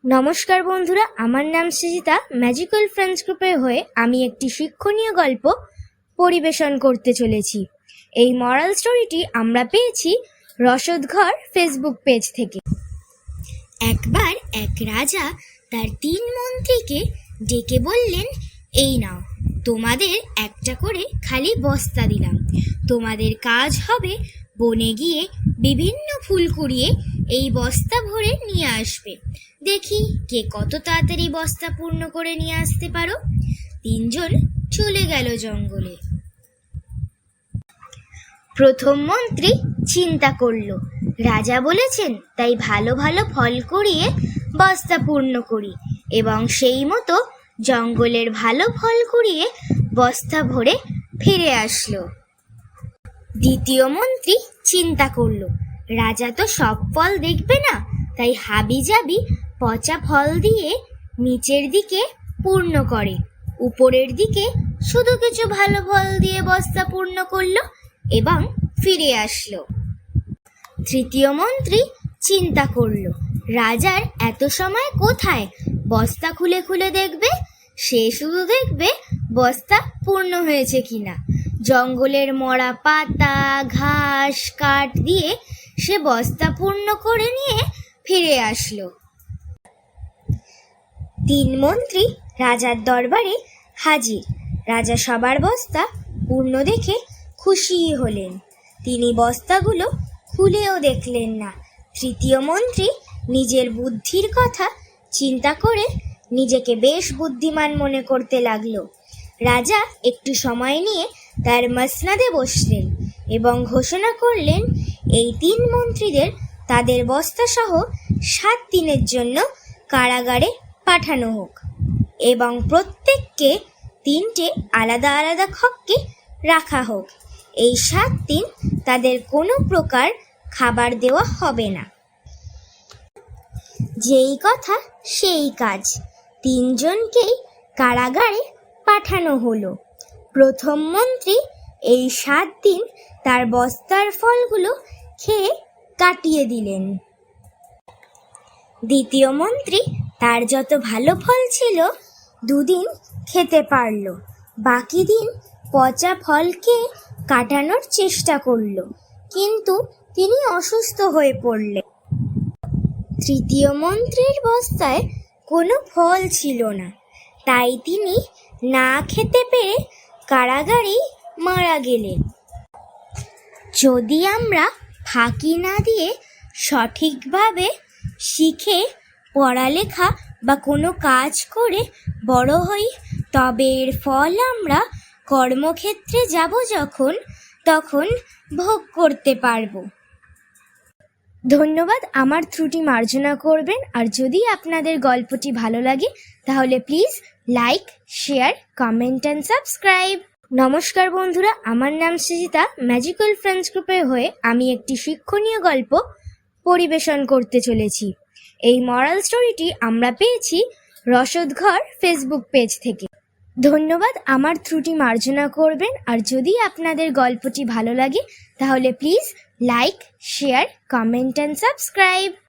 নমস্কার বন্ধুরা, আমার নাম সৃজিতা। ম্যাজিক্যাল ফ্রেন্ডস গ্রুপের হয়ে আমি একটি শিক্ষণীয় গল্প পরিবেশন করতে চলেছি। এই মরাল স্টোরিটি আমরা পেয়েছি রসদঘর ফেসবুক পেজ থেকে। একবার এক রাজা তার 3 মন্ত্রীকে ডেকে বললেন, এই নাও, তোমাদের একটা করে খালি বস্তা দিলাম। তোমাদের কাজ হবে বনে গিয়ে বিভিন্ন ফুল কুড়িয়ে এই বস্তা ভরে নিয়ে আসবে। দেখি কে কত তাড়াতাড়ি বস্তা পূর্ণ করে নিয়ে আসতে পারো। 3 জন চলে গেল জঙ্গলে। প্রথম মন্ত্রী চিন্তা করলো, রাজা বলেছেন তাই ভালো ভালো ফল কুড়িয়ে বস্তা পূর্ণ করি, এবং সেই মতো জঙ্গলের ভালো ফল কুড়িয়ে বস্তা ভরে ফিরে আসলো। দ্বিতীয় মন্ত্রী চিন্তা করলো, রাজা তো সব ফল দেখবে না, তাই হাবিজাবি পচা ফল দিয়ে নিচের দিকে পূর্ণ করে, উপরের দিকে শুধু কিছু ভালো ফল দিয়ে বস্তা পূর্ণ করলো এবং ফিরে আসলো। তৃতীয় মন্ত্রী চিন্তা করলো, রাজার এত সময় কোথায় বস্তা খুলে খুলে দেখবে? সে শুধু দেখবে বস্তা পূর্ণ হয়েছে কিনা। জঙ্গলের মরা পাতা, ঘাস, কাঠ দিয়ে সে বস্তা পূর্ণ করে নিয়ে ফিরে আসলো। 3 মন্ত্রী রাজার দরবারে হাজির। রাজা সবার বস্তা পূর্ণ দেখে খুশি হলেন। তিনি বস্তাগুলো খুলেও দেখলেন না। তৃতীয় মন্ত্রী নিজের বুদ্ধির কথা চিন্তা করে নিজেকে বেশ বুদ্ধিমান মনে করতে লাগলো। রাজা একটু সময় নিয়ে তার মসনদে বসলেন এবং ঘোষণা করলেন, এই 3 মন্ত্রীদের তাদের বস্তাসহ 7 দিনের জন্য কারাগারে পাঠানো হোক এবং প্রত্যেককে 3টে আলাদা আলাদা কক্ষে রাখা হোক। এই 7 দিন তাদের কোনো প্রকার খাবার দেওয়া হবে না। যেই কথা সেই কাজ, 3 জনকেই কারাগারে পাঠানো হলো। প্রথম মন্ত্রী এই 7 দিন তার বস্তার ফলগুলো খেয়ে কাটিয়ে দিলেন। দ্বিতীয় মন্ত্রী তার যত ভালো ফল ছিল 2 দিন খেতে পারল। বাকি দিন পচা ফল খেয়ে কাটানোর চেষ্টা করল, কিন্তু তিনি অসুস্থ হয়ে পড়লেন। তৃতীয় মন্ত্রীর বস্তায় কোনো ফল ছিল না, তাই তিনি না খেতে পেরে কারাগারেই মারা গেলেন। যদি আমরা ফাঁকি না দিয়ে সঠিকভাবে শিখে পড়ালেখা বা কোনো কাজ করে বড় হই, তবে এর ফল আমরা কর্মক্ষেত্রে যাব যখন, তখন ভোগ করতে পারব। ধন্যবাদ। আমার ত্রুটি মার্জনা করবেন। আর যদি আপনাদের গল্পটি ভালো লাগে তাহলে please like, share, comment and subscribe. নমস্কার বন্ধুরা, আমার নাম সৃজিতা। ম্যাজিক্যাল ফ্রেন্ডস গ্রুপের হয়ে আমি একটি শিক্ষণীয় গল্প পরিবেশন করতে চলেছি। এই মরাল স্টোরিটি আমরা পেয়েছি রসদঘর ফেসবুক পেজ থেকে। ধন্যবাদ। আমার ত্রুটি মার্জনা করবেন। আর যদি আপনাদের গল্পটি ভালো লাগে তাহলে please like, share, comment and subscribe.